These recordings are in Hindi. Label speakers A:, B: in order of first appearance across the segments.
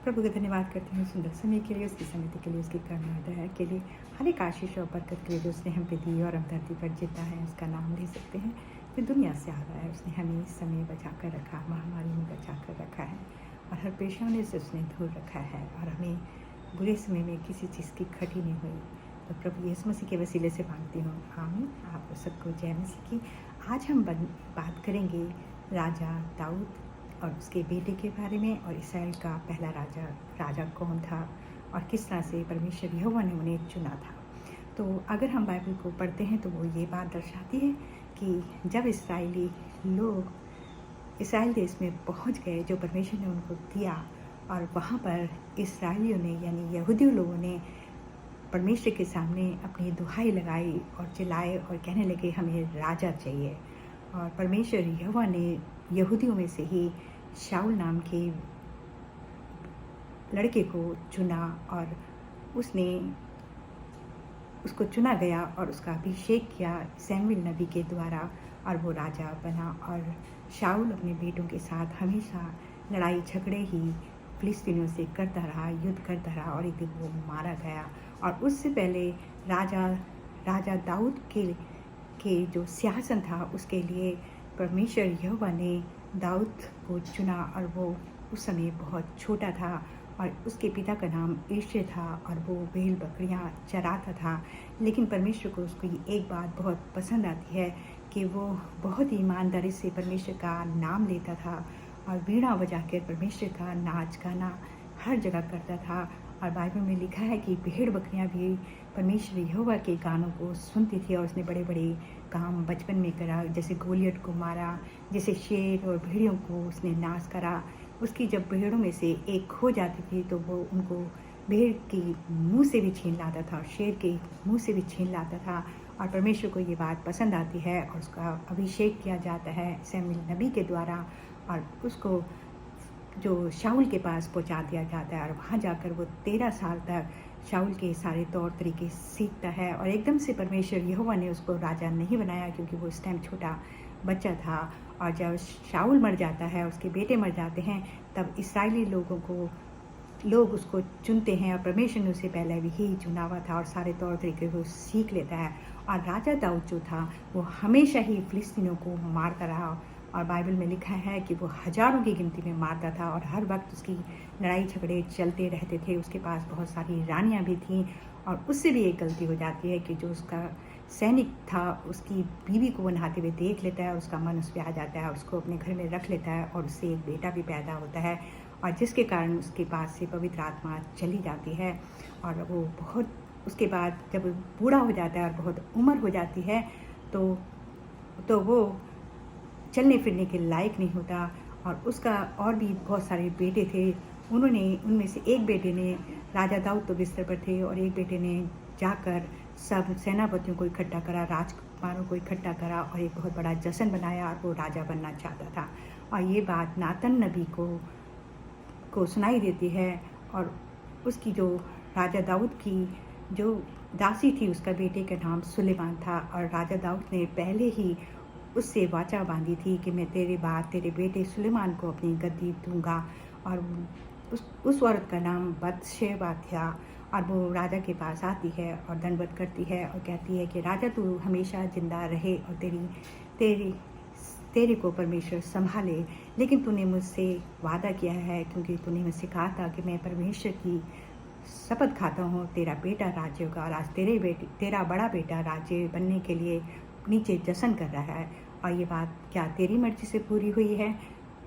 A: प्रभु का धन्यवाद करती हूँ सुंदर समय के लिए, उसकी समिति के लिए, उसकी करुणा दया के लिए, हर एक आशीष और बरकत के लिए जो उसने हम पे दी और हम धरती पर जितना है उसका नाम ले सकते हैं। जो दुनिया से आ रहा है उसने हमें इस समय बचा कर रखा, महामारी में बचा कर रखा है और हर परेशानी से उसने दूर रखा है और हमें बुरे समय में किसी चीज़ की खटी नहीं हुई। तो प्रभु यीशु मसीह के वसीले से मांगती हूँ, आमीन। आप सबको जय मसीह की। आज हम बात करेंगे राजा दाऊद और उसके बेटे के बारे में, और इसराइल का पहला राजा कौन था और किस तरह से परमेश्वर यहोवा ने उन्हें चुना था। तो अगर हम बाइबल को पढ़ते हैं तो वो ये बात दर्शाती है कि जब इसराइली लोग इसराइल देश में पहुंच गए जो परमेश्वर ने उनको दिया, और वहाँ पर इसराइलियों ने यानी यहूदी लोगों ने परमेश्वर के सामने अपनी दुहाई लगाई और चिल्लाए और कहने लगे हमें राजा चाहिए। और परमेश्वर यहोवा ने यहूदियों में से ही शाऊल नाम के लड़के को चुना और उसको चुना गया और उसका अभिषेक किया शमूएल नबी के द्वारा, और वो राजा बना। और शाऊल अपने बेटों के साथ हमेशा लड़ाई झगड़े ही फिलिस्तीनियों से करता रहा, युद्ध करता रहा, और एक दिन वो मारा गया। और उससे पहले राजा दाऊद के जो सिंहासन था उसके लिए परमेश्वर यहोवा ने दाऊद को चुना, और वो उस समय बहुत छोटा था और उसके पिता का नाम ईशे था और वो भेड़ बकरियां चराता था। लेकिन परमेश्वर को उसको एक बात बहुत पसंद आती है कि वो बहुत ही ईमानदारी से परमेश्वर का नाम लेता था और वीणा बजा कर परमेश्वर का नाच गाना हर जगह करता था। और बाइबल में लिखा है कि भेड़ बकरियां भी परमेश्वर यहोवा के गानों को सुनती थी, और उसने बड़े बड़े काम बचपन में करा, जैसे गोलियत को मारा, जैसे शेर और भेड़ियों को उसने नाश करा। उसकी जब भेड़ों में से एक खो जाती थी तो वो उनको भेड़ के मुंह से भी छीन लाता था और शेर के मुंह से भी छीन लाता था। और परमेश्वर को ये बात पसंद आती है और उसका अभिषेक किया जाता है शमूएल नबी के द्वारा, और उसको जो शाऊल के पास पहुंचा दिया जाता है। और वहाँ जाकर वो 13 साल तक शाऊल के सारे तौर तरीके सीखता है। और एकदम से परमेश्वर यहोवा ने उसको राजा नहीं बनाया, क्योंकि वो उस टाइम छोटा बच्चा था। और जब शाऊल मर जाता है, उसके बेटे मर जाते हैं, तब इसराइली लोग उसको चुनते हैं, और परमेश्वर ने उसे पहले भी ही चुना हुआ था और सारे तौर तरीके को सीख लेता है। और राजा दाऊद जो था वो हमेशा ही फिलिस्तीनियों को मारता रहा, और बाइबल में लिखा है कि वो हजारों की गिनती में मारता था और हर वक्त उसकी लड़ाई झगड़े चलते रहते थे। उसके पास बहुत सारी रानियां भी थीं, और उससे भी एक गलती हो जाती है कि जो उसका सैनिक था उसकी बीवी को वो नहाते हुए देख लेता है, उसका मन उस पर आ जाता है, उसको अपने घर में रख लेता है, और उससे एक बेटा भी पैदा होता है, और जिसके कारण उसके पास से पवित्र आत्मा चली जाती है। और वो बहुत उसके बाद जब बूढ़ा हो जाता है और बहुत उम्र हो जाती है तो वो चलने फिरने के लायक नहीं होता। और उसका और भी बहुत सारे बेटे थे, उनमें से एक बेटे ने, राजा दाऊद तो बिस्तर पर थे, और एक बेटे ने जाकर सब सेनापतियों को इकट्ठा करा, राजकुमारों को इकट्ठा करा और एक बहुत बड़ा जश्न बनाया, और वो राजा बनना चाहता था। और ये बात नातन नबी को सुनाई देती है, और उसकी जो राजा दाऊद की जो दासी थी उसका बेटे का नाम सुलेमान था, और राजा दाऊद ने पहले ही उससे वाचा बांधी थी कि मैं तेरे बाद तेरे बेटे सुलेमान को अपनी गद्दी दूंगा। और उस औरत का नाम बतशेबा था, और वो राजा के पास आती है और दंडवत करती है और कहती है कि राजा तू हमेशा जिंदा रहे और तेरे को परमेश्वर संभाले, लेकिन तूने मुझसे वादा किया है, क्योंकि तूने मुझसे कहा था कि मैं परमेश्वर की शपथ खाता हूँ तेरा बेटा राज्य होगा, और आज तेरा बड़ा बेटा राज्य बनने के लिए नीचे जश्न कर रहा है, और ये बात क्या तेरी मर्जी से पूरी हुई है।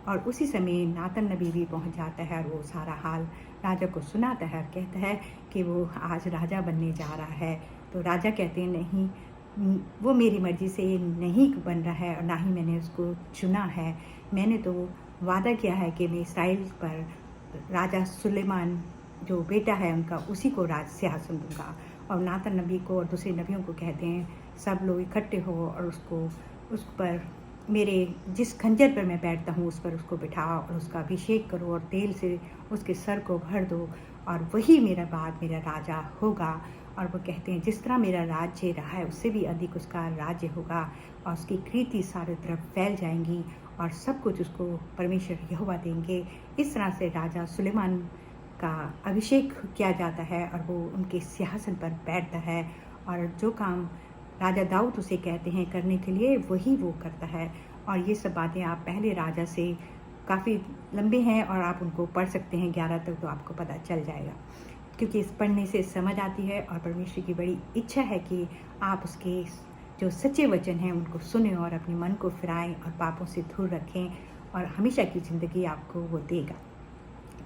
A: और उसी समय नातन नबी भी पहुंच जाता है और वो सारा हाल राजा को सुनाता है और कहता है कि वो आज राजा बनने जा रहा है। तो राजा कहते हैं नहीं, वो मेरी मर्जी से नहीं बन रहा है और ना ही मैंने उसको चुना है। मैंने तो वादा किया है कि मैं इसराइल पर राजा सुलेमान जो बेटा है उनका उसी को राज सिंहासन दूंगा। और नातन नबी को और दूसरे नबियों को कहते हैं सब लोग इकट्ठे हो और उस पर मेरे जिस खंजर पर मैं बैठता हूँ उस पर उसको बिठाओ और उसका अभिषेक करो और तेल से उसके सर को भर दो, और वही मेरा राजा होगा। और वो कहते हैं जिस तरह मेरा राज्य रहा है उससे भी अधिक उसका राज्य होगा, और उसकी कीर्ति सारे तरफ फैल जाएंगी और सब कुछ उसको परमेश्वर यहोवा देंगे। इस तरह से राजा सुलेमान का अभिषेक किया जाता है और वो उनके सिंहासन पर बैठता है, और जो काम राजा दाऊद उसे कहते हैं करने के लिए वही वो करता है। और ये सब बातें आप पहले राजा से काफ़ी लंबे हैं और आप उनको पढ़ सकते हैं 11 तक, तो आपको पता चल जाएगा, क्योंकि इस पढ़ने से समझ आती है और परमेश्वर की बड़ी इच्छा है कि आप उसके जो सच्चे वचन हैं उनको सुने और अपने मन को फिराएं और पापों से दूर रखें, और हमेशा की ज़िंदगी आपको वो देगा।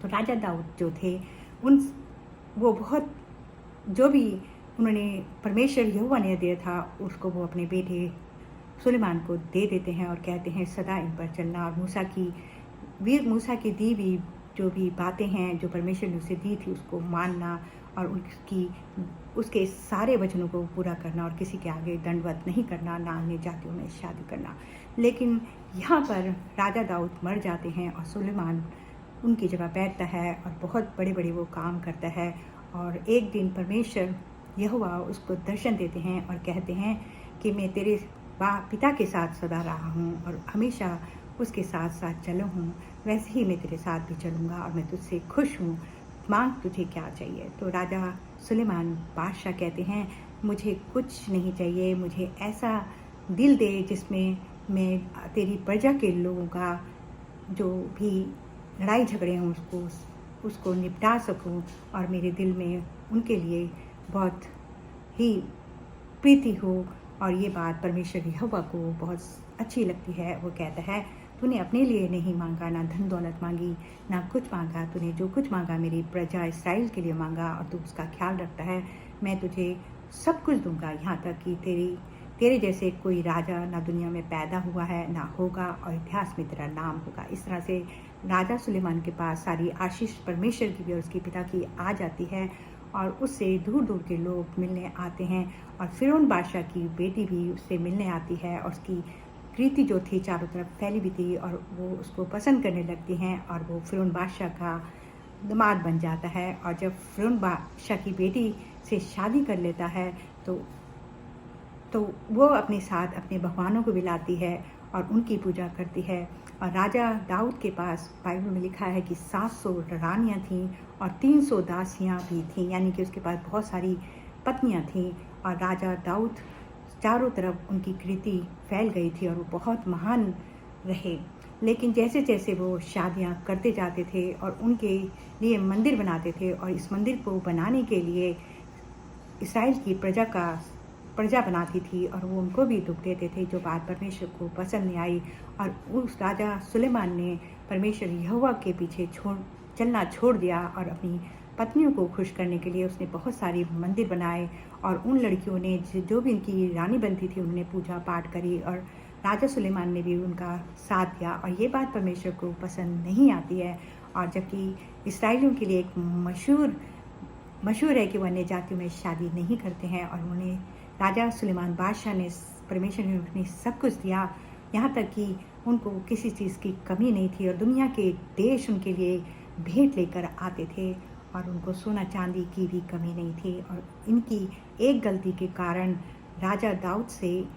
A: तो राजा दाऊद जो थे वो बहुत जो भी उन्होंने परमेश्वर यहोवा ने दिया था उसको वो अपने बेटे सुलेमान को दे देते हैं और कहते हैं सदा इन पर चलना, और मूसा की दी हुई जो भी बातें हैं जो परमेश्वर ने उसे दी थी उसको मानना और उसके सारे वचनों को पूरा करना, और किसी के आगे दंडवत नहीं करना, ना अन्य जातियों में शादी करना। लेकिन यहाँ पर राजा दाऊद मर जाते हैं और सुलेमान उनकी जगह बैठता है और बहुत बड़े बड़े वो काम करता है। और एक दिन परमेश्वर यहोवा उसको दर्शन देते हैं और कहते हैं कि मैं तेरे पिता के साथ सदा रहा हूँ और हमेशा उसके साथ साथ चला हूँ, वैसे ही मैं तेरे साथ भी चलूँगा और मैं तुझसे खुश हूँ, मांग तुझे क्या चाहिए। तो राजा सुलेमान बादशाह कहते हैं मुझे कुछ नहीं चाहिए, मुझे ऐसा दिल दे जिसमें मैं तेरी प्रजा के लोगों का जो भी लड़ाई झगड़े हैं उसको निपटा सकूं, और मेरे दिल में उनके लिए बहुत ही प्रीति हो। और ये बात परमेश्वर यहोवा को बहुत अच्छी लगती है। वो कहता है तूने अपने लिए नहीं मांगा, ना धन दौलत मांगी, ना कुछ मांगा, तूने जो कुछ मांगा मेरी प्रजा इसराइल के लिए मांगा और तू उसका ख्याल रखता है, मैं तुझे सब कुछ दूंगा, यहाँ तक कि तेरे जैसे कोई राजा ना दुनिया में पैदा हुआ है ना होगा, और इतिहास में तेरा नाम होगा। इस तरह से राजा सुलेमान के पास सारी आशीष परमेश्वर की भी और उसके पिता की आ जाती है, और उससे दूर दूर के लोग मिलने आते हैं, और फिरौन बादशाह की बेटी भी उससे मिलने आती है, और उसकी कीर्ति जो थी चारों तरफ फैली भी थी, और वो उसको पसंद करने लगती हैं, और वो फिरौन बादशाह का दामाद बन जाता है। और जब फिरौन बादशाह की बेटी से शादी कर लेता है तो वो अपने साथ अपने भगवानों को भी लाती है और उनकी पूजा करती है। और राजा दाऊद के पास बाइबल में लिखा है कि 700 रानियाँ थीं और 300 दासियाँ भी थीं, यानी कि उसके पास बहुत सारी पत्नियाँ थीं, और राजा दाऊद चारों तरफ उनकी कीर्ति फैल गई थी और वो बहुत महान रहे। लेकिन जैसे जैसे वो शादियाँ करते जाते थे और उनके लिए मंदिर बनाते थे, और इस मंदिर को बनाने के लिए इसराइल की प्रजा बनाती थी और वो उनको भी दुख देते थे, जो बात परमेश्वर को पसंद नहीं आई। और उस राजा सुलेमान ने परमेश्वर यहोवा के पीछे चलना छोड़ दिया, और अपनी पत्नियों को खुश करने के लिए उसने बहुत सारी मंदिर बनाए, और उन लड़कियों ने जो भी उनकी रानी बनती थी उन्होंने पूजा पाठ करी, और राजा सुलेमान ने भी उनका साथ दिया। और ये बात परमेश्वर को पसंद नहीं आती है। और जबकि इसराइलियों के लिए एक मशहूर है कि वो अन्य जातियों में शादी नहीं करते हैं, और उन्हें राजा सुलेमान बादशाह ने परमेश्वर ने उन्हें सब कुछ दिया, यहाँ तक कि उनको किसी चीज़ की कमी नहीं थी, और दुनिया के देश उनके लिए भेंट लेकर आते थे, और उनको सोना चांदी की भी कमी नहीं थी। और इनकी एक गलती के कारण राजा दाऊद से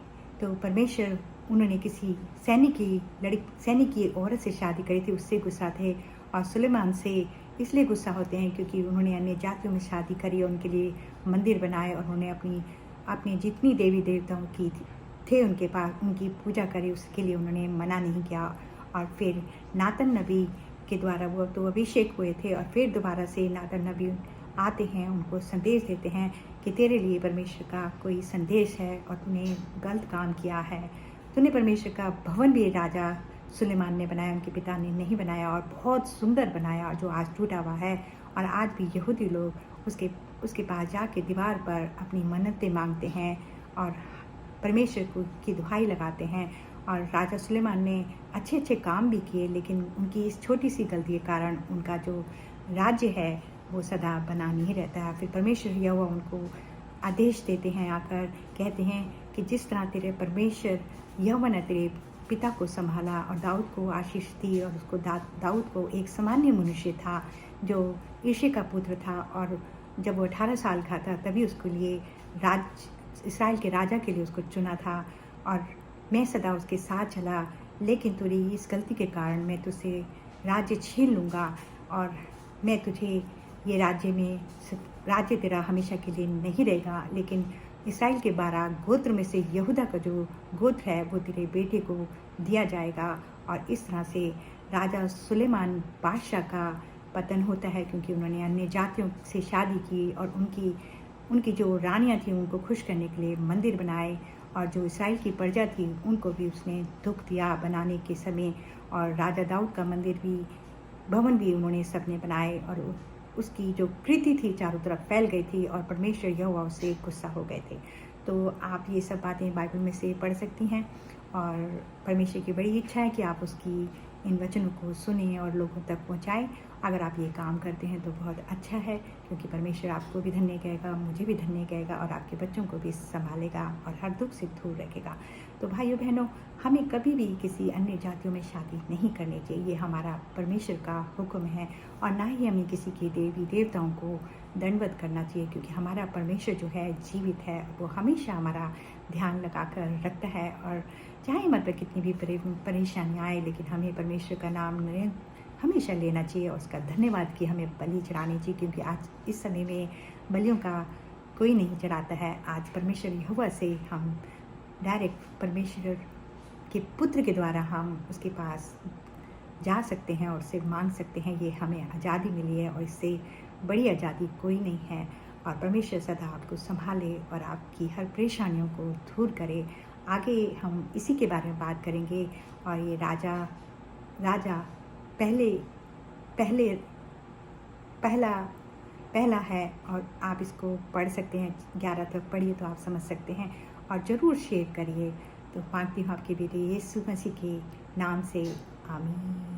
A: तो परमेश्वर उन्होंने किसी सैनिक की औरत से शादी करी थी, उससे गुस्सा थे, और सुलेमान से इसलिए गुस्सा होते हैं क्योंकि उन्होंने अन्य जातियों में शादी करी और उनके लिए मंदिर बनाए, और उन्होंने अपनी जितनी देवी देवताओं की थे उनके पास उनकी पूजा करी, उसके लिए उन्होंने मना नहीं किया। और फिर नातन नबी के द्वारा वो तो अभिषेक हुए थे, और फिर दोबारा से नातन नबी आते हैं, उनको संदेश देते हैं कि तेरे लिए परमेश्वर का कोई संदेश है और तूने गलत काम किया है। तूने परमेश्वर का भवन भी राजा सुलेमान ने बनाया, उनके पिता ने नहीं बनाया, और बहुत सुंदर बनाया जो आज टूटा हुआ है। और आज भी यहूदी लोग उसके पास जाके दीवार पर अपनी मन्नतें मांगते हैं और परमेश्वर की दुहाई लगाते हैं। और राजा सुलेमान ने अच्छे अच्छे काम भी किए, लेकिन उनकी इस छोटी सी गलती के कारण उनका जो राज्य है वो सदा बना नहीं रहता है। फिर परमेश्वर यहोवा उनको आदेश देते हैं, आकर कहते हैं कि जिस तरह तेरे परमेश्वर यहोवा ने तेरे पिता को संभाला और दाऊद को आशीष दी, और उसको दाऊद को एक सामान्य मनुष्य था जो ईशे का पुत्र था, और जब वो 18 साल का था तभी उसके लिए इसराइल के राजा के लिए उसको चुना था, और मैं सदा उसके साथ चला। लेकिन तेरी इस गलती के कारण मैं तुझसे राज्य छीन लूँगा, और मैं तुझे ये राज्य तेरा हमेशा के लिए नहीं रहेगा, लेकिन इस्राएल के 12 गोत्र में से यहूदा का जो गोत्र है वो तेरे बेटे को दिया जाएगा। और इस तरह से राजा सुलेमान बादशाह का पतन होता है, क्योंकि उन्होंने अन्य जातियों से शादी की और उनकी जो रानियां थी उनको खुश करने के लिए मंदिर बनाए, और जो इस्राएल की प्रजा थी उनको भी उसने दुख दिया बनाने के समय। और राजा दाऊद का भवन भी उन्होंने सबने बनाए, और उसकी जो कृति थी चारों तरफ फैल गई थी, और परमेश्वर यहोवा उससे गुस्सा हो गए थे। तो आप ये सब बातें बाइबल में से पढ़ सकती हैं, और परमेश्वर की बड़ी इच्छा है कि आप उसकी इन वचनों को सुनें और लोगों तक पहुंचाएं। अगर आप ये काम करते हैं तो बहुत अच्छा है, क्योंकि परमेश्वर आपको भी धन्य कहेगा, मुझे भी धन्य कहेगा, और आपके बच्चों को भी संभालेगा और हर दुख से दूर रखेगा। तो भाइयों बहनों, हमें कभी भी किसी अन्य जातियों में शादी नहीं करनी चाहिए, ये हमारा परमेश्वर का हुक्म है। और ना ही हमें किसी के देवी देवताओं को दंडवत करना चाहिए, क्योंकि हमारा परमेश्वर जो है जीवित है, वो हमेशा हमारा ध्यान लगा कर रखता है। और चाहे हमारे पर कितनी भी परेशानियाँ आए, लेकिन हमें परमेश्वर का नाम हमेशा लेना चाहिए और उसका धन्यवाद कि हमें बलि चढ़ानी चाहिए, क्योंकि आज इस समय में बलियों का कोई नहीं चढ़ाता है। आज परमेश्वर यहोवा से हम डायरेक्ट परमेश्वर के पुत्र के द्वारा हम उसके पास जा सकते हैं और उससे मांग सकते हैं। ये हमें आज़ादी मिली है और इससे बड़ी आज़ादी कोई नहीं है। और परमेश्वर सदा आपको संभाले और आपकी हर परेशानियों को दूर करे। आगे हम इसी के बारे में बात करेंगे। और ये राजा पहला है, और आप इसको पढ़ सकते हैं, 11 तक पढ़िए तो आप समझ सकते हैं, और ज़रूर शेयर करिए। तो मांगती हूँ आपके बेटे यीशु मसीह के नाम से, आमीन।